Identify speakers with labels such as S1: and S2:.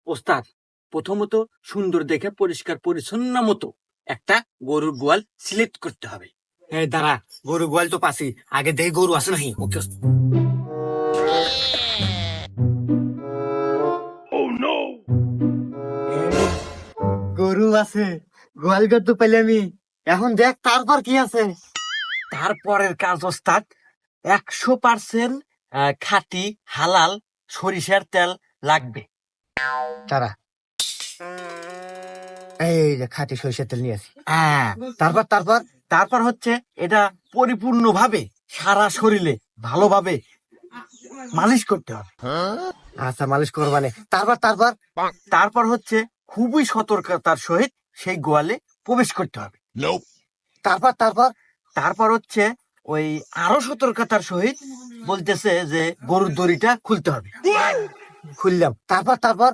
S1: ওস্তাদ, প্রথমত সুন্দর দেখে পরিষ্কার পরিচ্ছন্ন মতো একটা গরুর গোয়াল সিলেক্ট করতে হবে।
S2: এই দাঁড়া, গরু গোয়াল তো পাছি, আগে দেখ গরু আছে নাকি। ওকে গরু আছে, গোয়াল ঘর তো পেলে আমি। এখন দেখ তারপর কি আছে।
S1: তারপরের কাজ ওস্তাদ, 100% খাঁটি হালাল সরিষার তেল লাগবে।
S2: তারা এই যে খাঁটি সরিষার তেল নিয়ে আসি।
S1: হ্যাঁ,
S2: তারপর তারপর
S1: তারপর হচ্ছে এটা পরিপূর্ণভাবে সারা শরীরে ভালোভাবে মালিশ করতে হবে।
S2: আচ্ছা, মালিশ করবানে। তারপর তারপর
S1: তারপর হচ্ছে খুবই সতর্কতার সহিত সেই গোয়ালে প্রবেশ করতে হবে।
S2: তারপর তারপর
S1: তারপর হচ্ছে ওই আরো সতর্কতার সহিত বলতেছে যে গরুর দড়িটা খুলতে হবে।
S2: খুললাম। তারপর তারপর